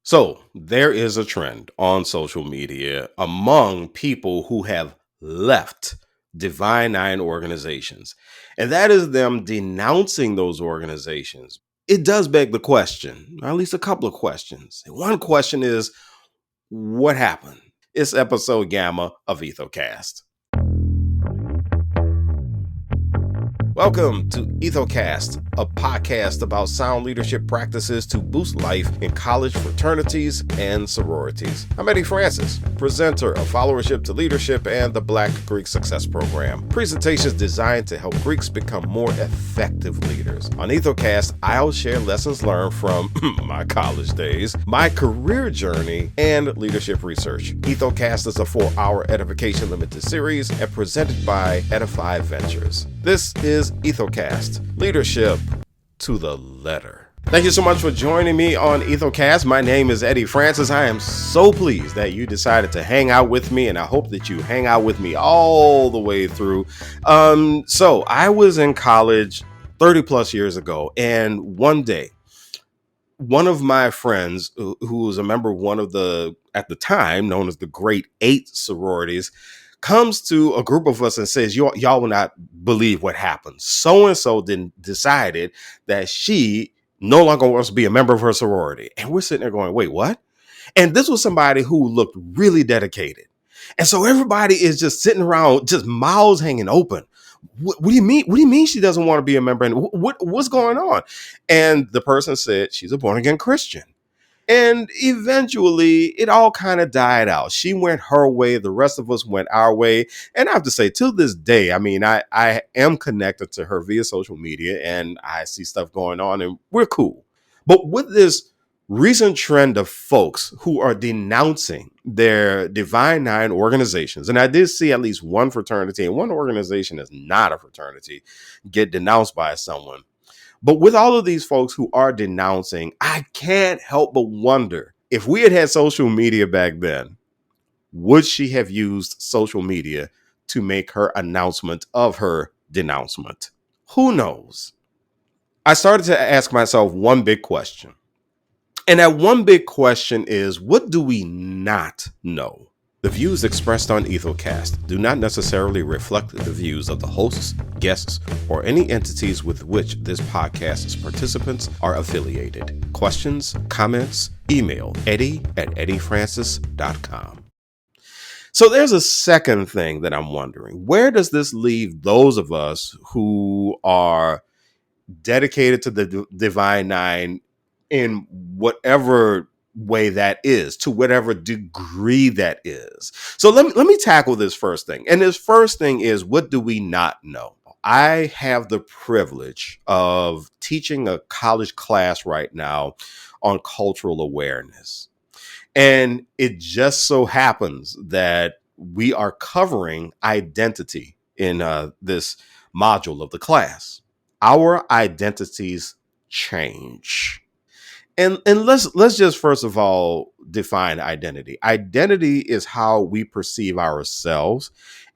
So, there is a trend on social media among people who have left Divine Nine organizations, and that is them denouncing those organizations. It does beg the question, or at least a couple of questions. One question is, what happened? It's episode Gamma of Ethocast. Welcome to Ethocast, a podcast about sound leadership practices to boost life in college fraternities and sororities. I'm Eddie Francis, presenter of Followership to Leadership and the Black Greek Success Program. Presentations designed to help Greeks become more effective leaders. On Ethocast, I'll share lessons learned from my college days, my career journey, and leadership research. Ethocast is a 4-hour edification limited series and presented by Edify Ventures. This is Ethocast, leadership to the letter. Thank you so much for joining me on Ethocast. My name is Eddie Francis. I am so pleased that you decided to hang out with me, and I hope that you hang out with me all the way through. So I was in college 30 plus years ago, and one day, one of my friends, who was a member of one of the, at the time, known as the Great Eight sororities, comes to a group of us and says, y'all will not believe what happened. So-and-so then decided that she no longer wants to be a member of her sorority. And we're sitting there going, wait, what? And this was somebody who looked really dedicated. And so everybody is just sitting around, just mouths hanging open. What do you mean? What do you mean she doesn't want to be a member? And what's going on? And the person said she's a born again Christian. And eventually it all kind of died out. She went her way. The rest of us went our way. And I have to say, to this day, I mean, I am connected to her via social media and I see stuff going on and we're cool. But with this recent trend of folks who are denouncing their Divine Nine organizations, and I did see at least one fraternity and one organization is not a fraternity get denounced by someone. But with all of these folks who are denouncing, I can't help but wonder if we had social media back then, would she have used social media to make her announcement of her denouncement? Who knows? I started to ask myself one big question. And that one big question is, what do we not know? The views expressed on Ethocast do not necessarily reflect the views of the hosts, guests, or any entities with which this podcast's participants are affiliated. Questions, comments, email eddie@eddiefrancis.com. So there's a second thing that I'm wondering. Where does this leave those of us who are dedicated to the Divine Nine in whatever way that is, to whatever degree that is? So let me tackle this first thing. And this first thing is, what do we not know? I have the privilege of teaching a college class right now on cultural awareness. And it just so happens that we are covering identity in this module of the class. Our identities change. And let's just first of all define identity. Identity is how we perceive ourselves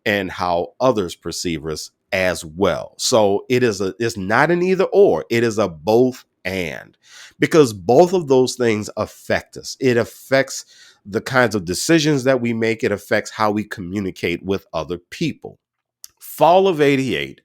and how others perceive us as well. So it's not an either or, it is a both and, because both of those things affect us. It affects the kinds of decisions that we make. It affects how we communicate with other people. Fall of 88,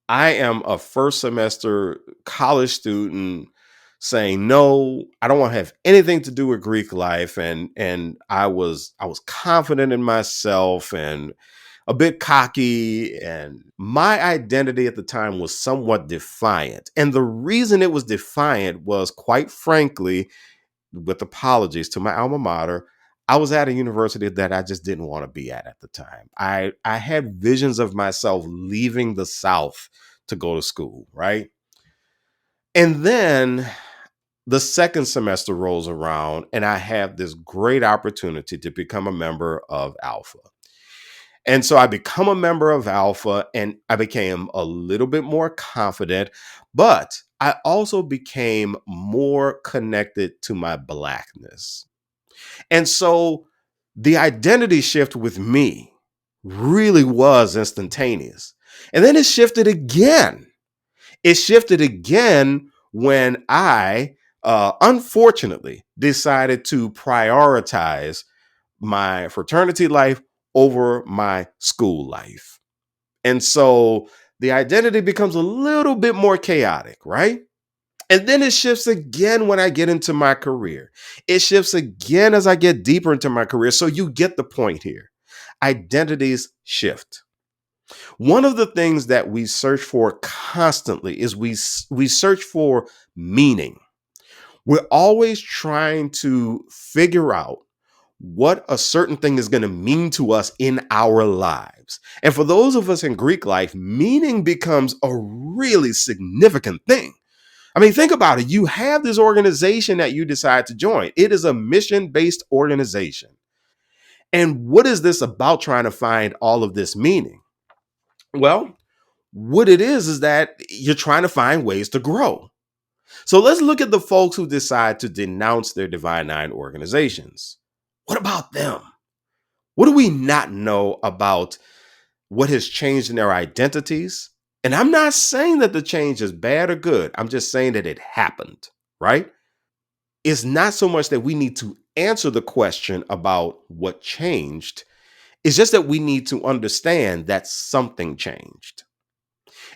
I am a first semester college student saying, no, I don't want to have anything to do with Greek life. And I was confident in myself and a bit cocky, and my identity at the time was somewhat defiant. And the reason it was defiant was, quite frankly, with apologies to my alma mater, I was at a university that I just didn't want to be at the time. I had visions of myself leaving the South to go to school, right? And then the second semester rolls around and I have this great opportunity to become a member of Alpha. And so I become a member of Alpha and I became a little bit more confident, but I also became more connected to my Blackness. And so the identity shift with me really was instantaneous. And then it shifted again. It shifted again when I unfortunately decided to prioritize my fraternity life over my school life. And so the identity becomes a little bit more chaotic, right? And then it shifts again when I get into my career. It shifts again as I get deeper into my career. So you get the point here. Identities shift. One of the things that we search for constantly is we search for meaning. We're always trying to figure out what a certain thing is going to mean to us in our lives. And for those of us in Greek life, meaning becomes a really significant thing. I mean, think about it. You have this organization that you decide to join. It is a mission-based organization. And what is this about trying to find all of this meaning? Well, what it is that you're trying to find ways to grow. So let's look at the folks who decide to denounce their Divine Nine organizations. What about them? What do we not know about what has changed in their identities? And I'm not saying that the change is bad or good. I'm just saying that it happened, right? It's not so much that we need to answer the question about what changed. It's just that we need to understand that something changed.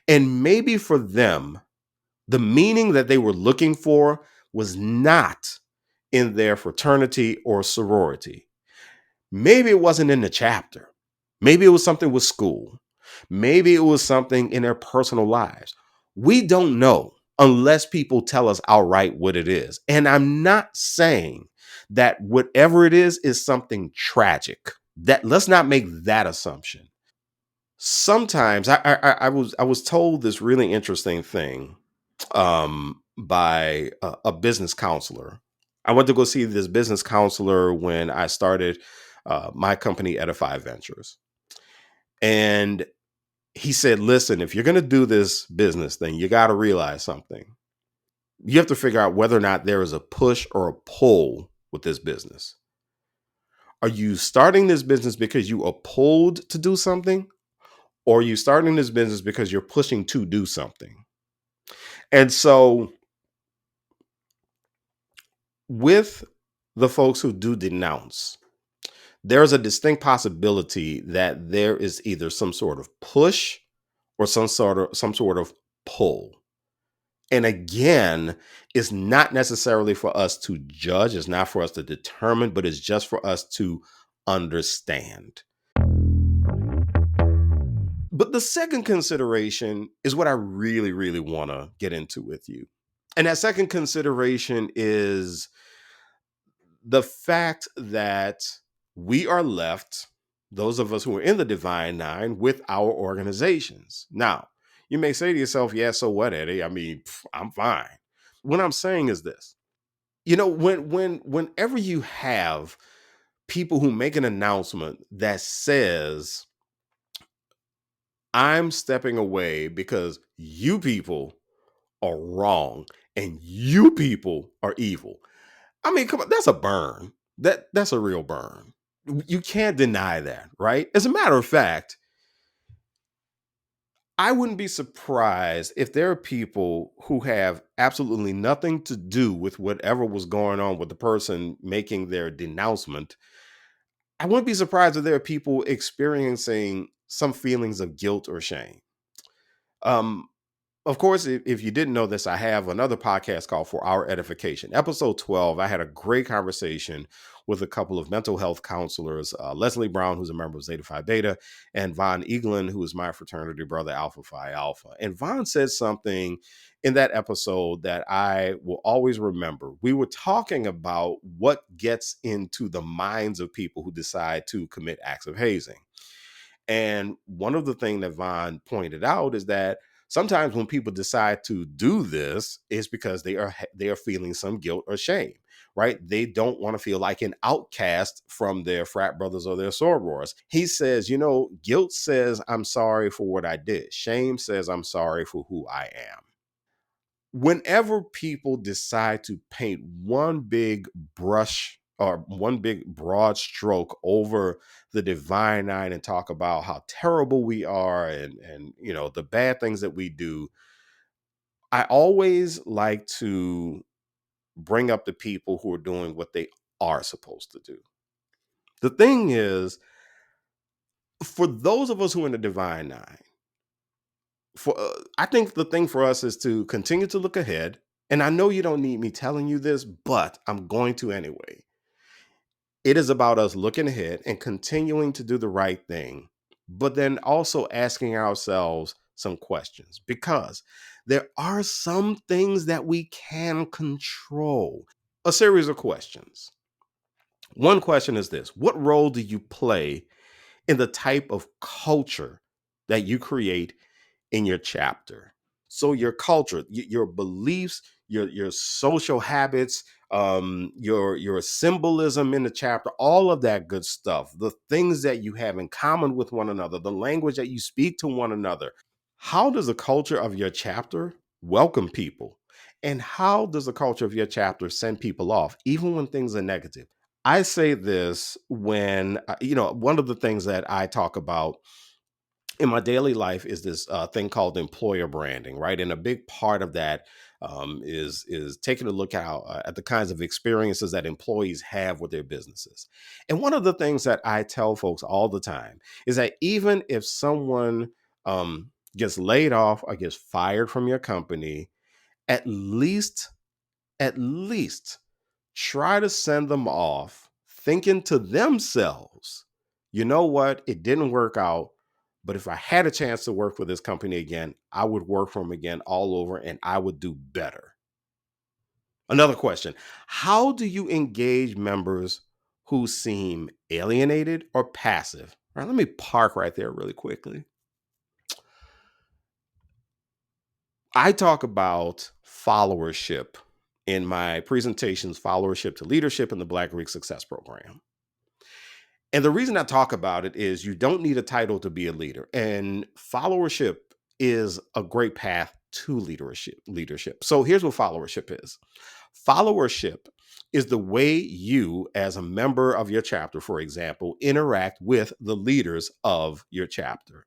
And maybe for them, the meaning that they were looking for was not in their fraternity or sorority. Maybe it wasn't in the chapter. Maybe it was something with school. Maybe it was something in their personal lives. We don't know unless people tell us outright what it is. And I'm not saying that whatever it is something tragic. That let's not make that assumption. Sometimes I was told this really interesting thing by a business counselor. I went to go see this business counselor when I started my company, Edify Ventures. And he said, listen, if you're going to do this business thing, you got to realize something. You have to figure out whether or not there is a push or a pull with this business. Are you starting this business because you are pulled to do something? Or are you starting this business because you're pushing to do something? And so with the folks who do denounce, there's a distinct possibility that there is either some sort of push or some sort of pull. And again, it's not necessarily for us to judge, it's not for us to determine, but it's just for us to understand. But the second consideration is what I really, really want to get into with you. And that second consideration is the fact that we are left, those of us who are in the Divine Nine, with our organizations. Now, you may say to yourself, yeah, so what, Eddie? I mean, I'm fine. What I'm saying is this. Whenever you have people who make an announcement that says, I'm stepping away because you people are wrong and you people are evil. I mean, come on, that's a burn. That's a real burn. You can't deny that, right? As a matter of fact, I wouldn't be surprised if there are people who have absolutely nothing to do with whatever was going on with the person making their denouncement. I wouldn't be surprised if there are people experiencing some feelings of guilt or shame. Um, Of course, if you didn't know this, I have another podcast called For Our Edification. Episode 12, I had a great conversation with a couple of mental health counselors, Leslie Brown, who's a member of Zeta Phi Beta, and Von Eaglin, who is my fraternity brother, Alpha Phi Alpha. And Von said something in that episode that I will always remember. We were talking about what gets into the minds of people who decide to commit acts of hazing. And one of the things that Von pointed out is that sometimes when people decide to do this, it's because they are feeling some guilt or shame, right? They don't want to feel like an outcast from their frat brothers or their sorors. He says, guilt says I'm sorry for what I did. Shame says I'm sorry for who I am. Whenever people decide to paint one big brush or one big broad stroke over the Divine Nine and talk about how terrible we are and the bad things that we do, I always like to bring up the people who are doing what they are supposed to do. The thing is, for those of us who are in the Divine Nine, I think the thing for us is to continue to look ahead. And I know you don't need me telling you this, but I'm going to anyway. It is about us looking ahead and continuing to do the right thing, but then also asking ourselves some questions, because there are some things that we can control. A series of questions. One question is this: what role do you play in the type of culture that you create in your chapter? So your culture, your beliefs, your social habits, your symbolism in the chapter, all of that good stuff, the things that you have in common with one another, the language that you speak to one another. How does the culture of your chapter welcome people? And how does the culture of your chapter send people off, even when things are negative? I say this when, one of the things that I talk about in my daily life is this thing called employer branding, right? And a big part of that is taking a look at the kinds of experiences that employees have with their businesses. And one of the things that I tell folks all the time is that even if someone gets laid off or gets fired from your company, at least at least try to send them off thinking to themselves, you know what, it didn't work out, but if I had a chance to work for this company again, I would work for them again all over and I would do better. Another question: how do you engage members who seem alienated or passive? All right, let me park right there really quickly. I talk about followership in my presentations, followership to leadership in the Black Greek Success Program. And the reason I talk about it is you don't need a title to be a leader. And followership is a great path to leadership. So here's what followership is. Followership is the way you, as a member of your chapter, for example, interact with the leaders of your chapter.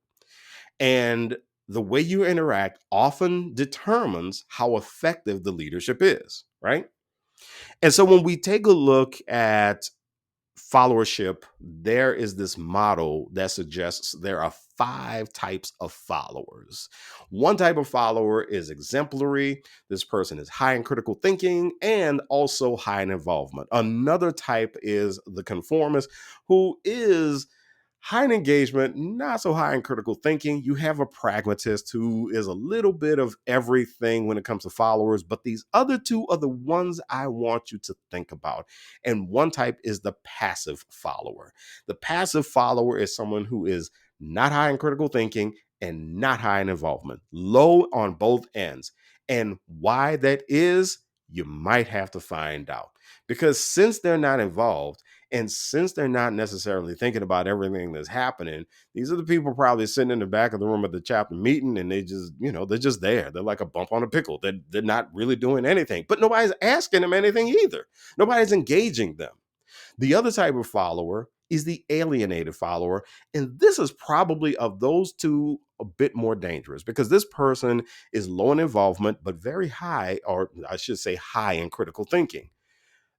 And the way you interact often determines how effective the leadership is, right? And so when we take a look at followership, there is this model that suggests there are 5 types of followers. One type of follower is exemplary. This person is high in critical thinking and also high in involvement. Another type is the conformist, who is high in engagement, not so high in critical thinking. You have a pragmatist who is a little bit of everything when it comes to followers, but these other two are the ones I want you to think about. And one type is the passive follower. The passive follower is someone who is not high in critical thinking and not high in involvement, low on both ends. And why that is, you might have to find out. Because since they're not involved, and since they're not necessarily thinking about everything that's happening, these are the people probably sitting in the back of the room at the chapter meeting, and they just, they're just there. They're like a bump on a pickle. They're not really doing anything, but nobody's asking them anything either. Nobody's engaging them. The other type of follower is the alienated follower. And this is probably, of those two, a bit more dangerous, because this person is low in involvement, but very high, or I should say high in critical thinking.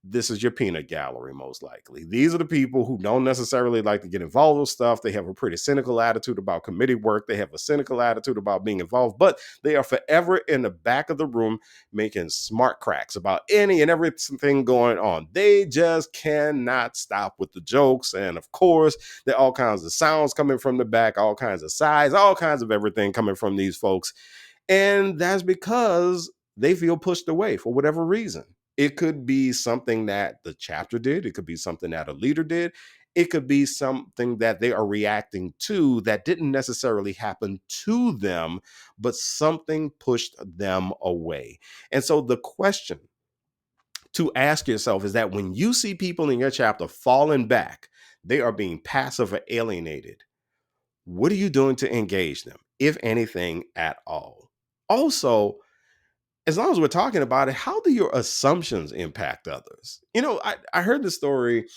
This is your peanut gallery, most likely. These are the people who don't necessarily like to get involved with stuff. They have a pretty cynical attitude about committee work. They have a cynical attitude about being involved, but they are forever in the back of the room making smart cracks about any and everything going on. They just cannot stop with the jokes. And of course, there are all kinds of sounds coming from the back, all kinds of sighs, all kinds of everything coming from these folks. And that's because they feel pushed away for whatever reason. It could be something that the chapter did. It could be something that a leader did. It could be something that they are reacting to that didn't necessarily happen to them, but something pushed them away. And so the question to ask yourself is that when you see people in your chapter falling back, they are being passive or alienated. What are you doing to engage them, if anything at all? Also, as long as we're talking about it, how do your assumptions impact others? I heard the story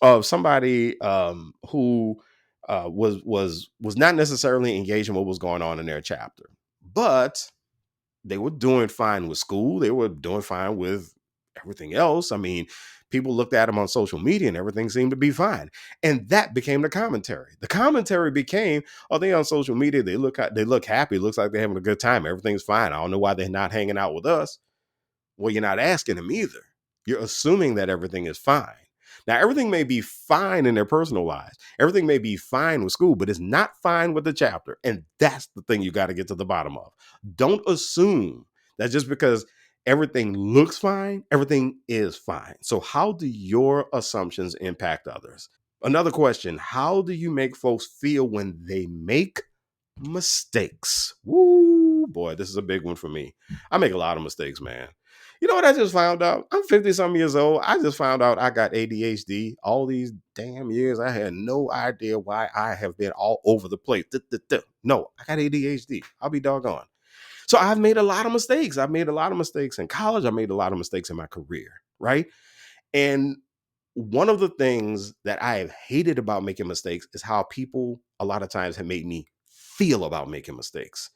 of somebody who was not necessarily engaged in what was going on in their chapter, but they were doing fine with school. They were doing fine with everything else, I mean, people looked at him on social media and everything seemed to be fine. And that became the commentary. The commentary became, oh, they on social media, they look happy. It looks like they're having a good time. Everything's fine. I don't know why they're not hanging out with us. Well, you're not asking them either. You're assuming that everything is fine. Now, everything may be fine in their personal lives. Everything may be fine with school, but it's not fine with the chapter. And that's the thing you got to get to the bottom of. Don't assume that just because everything looks fine, everything is fine. So how do your assumptions impact others? Another question, how do you make folks feel when they make mistakes? Woo, boy, this is a big one for me. I make a lot of mistakes, man. You know what I just found out? I'm 50-some years old. I just found out I got ADHD. All these damn years, I had no idea why I have been all over the place. No, I got ADHD. I'll be doggone. So I've made a lot of mistakes. I've made a lot of mistakes in college. I made a lot of mistakes in my career, right? And one of the things that I have hated about making mistakes is how people a lot of times have made me feel about making mistakes.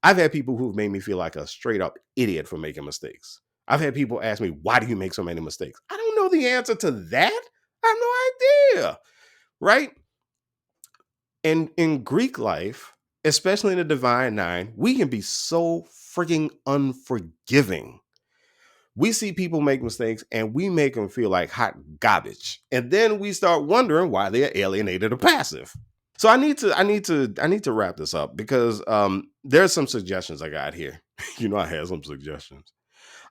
I've had people who've made me feel like a straight up idiot for making mistakes. I've had people ask me, why do you make so many mistakes? I don't know the answer to that. I have no idea, right? And in Greek life, especially in the Divine Nine, we can be so freaking unforgiving. We see people make mistakes and we make them feel like hot garbage. And then we start wondering why they're alienated or passive. So I need to wrap this up because there's some suggestions I got here. You know, I had some suggestions.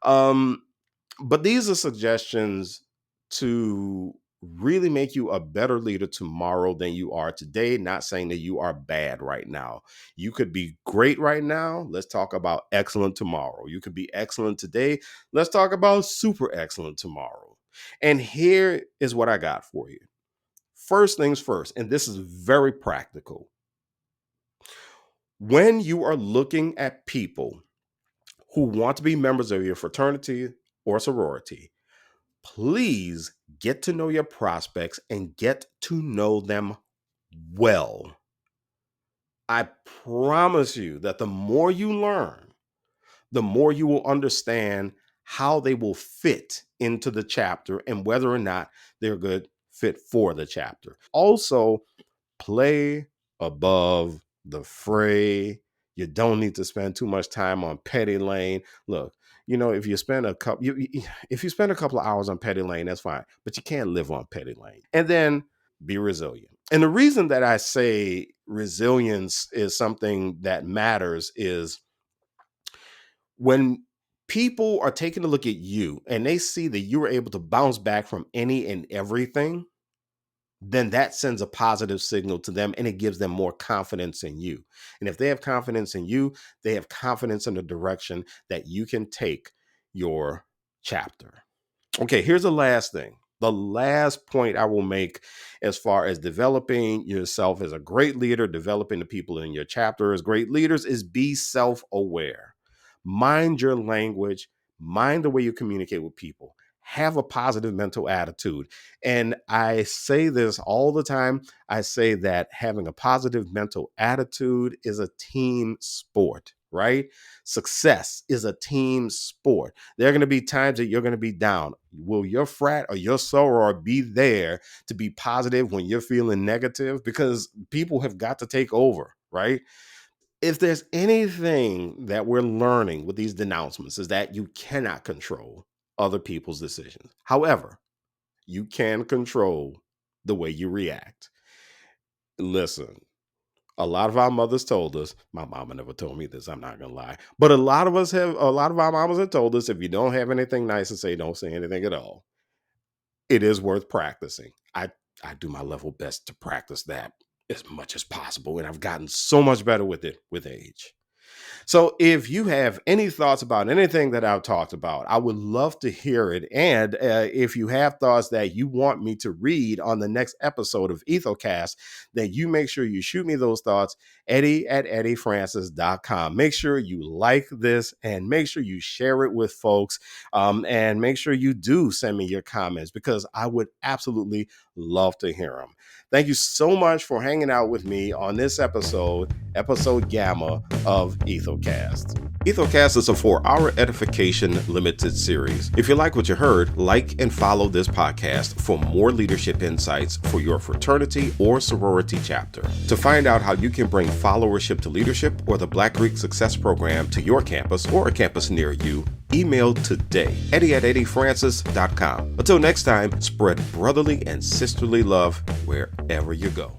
But these are suggestions to really make you a better leader tomorrow than you are today. Not saying that you are bad right now. You could be great right now. Let's talk about excellent tomorrow. You could be excellent today. Let's talk about super excellent tomorrow. And here is what I got for you. First things first, and this is very practical. When you are looking at people who want to be members of your fraternity or sorority, please get to know your prospects and get to know them well. I promise you that the more you learn, the more you will understand how they will fit into the chapter and whether or not they're a good fit for the chapter. Also, play above the fray. You don't need to spend too much time on petty lane. Look, you know, if you spend a couple of hours on petty lane, that's fine, but you can't live on petty lane. And then be resilient. And the reason that I say resilience is something that matters is when people are taking a look at you and they see that you were able to bounce back from any and everything, then that sends a positive signal to them and it gives them more confidence in you. And if they have confidence in you, they have confidence in the direction that you can take your chapter. Okay, here's the last thing. The last point I will make as far as developing yourself as a great leader, developing the people in your chapter as great leaders is be self-aware. Mind your language, mind the way you communicate with people. Have a positive mental attitude. And I say this all the time. I say that having a positive mental attitude is a team sport, right? Success is a team sport. There are going to be times that you're going to be down. Will your frat or your soror be there to be positive when you're feeling negative? Because people have got to take over, right? If there's anything that we're learning with these denouncements is that you cannot control other people's decisions. However, you can control the way you react. Listen, a lot of our mothers told us, my mama never told me this, I'm not gonna lie, but a lot of our mamas have told us if you don't have anything nice to say, don't say anything at all. It is worth practicing. I do my level best to practice that as much as possible, and I've gotten so much better with it with age. So if you have any thoughts about anything that I've talked about, I would love to hear it. And if you have thoughts that you want me to read on the next episode of Ethocast, then you make sure you shoot me those thoughts, eddie@eddiefrancis.com. Make sure you like this and make sure you share it with folks. And make sure you do send me your comments because I would absolutely love to hear them. Thank you so much for hanging out with me on this episode Gamma of of Ethocast. Ethocast is a 4-hour edification limited series. If you like what you heard, like and follow this podcast for more leadership insights for your fraternity or sorority chapter. To find out how you can bring followership to leadership or the Black Greek Success Program to your campus or a campus near you, email today, eddie@eddiefrancis.com. Until next time, spread brotherly and sisterly love wherever you go.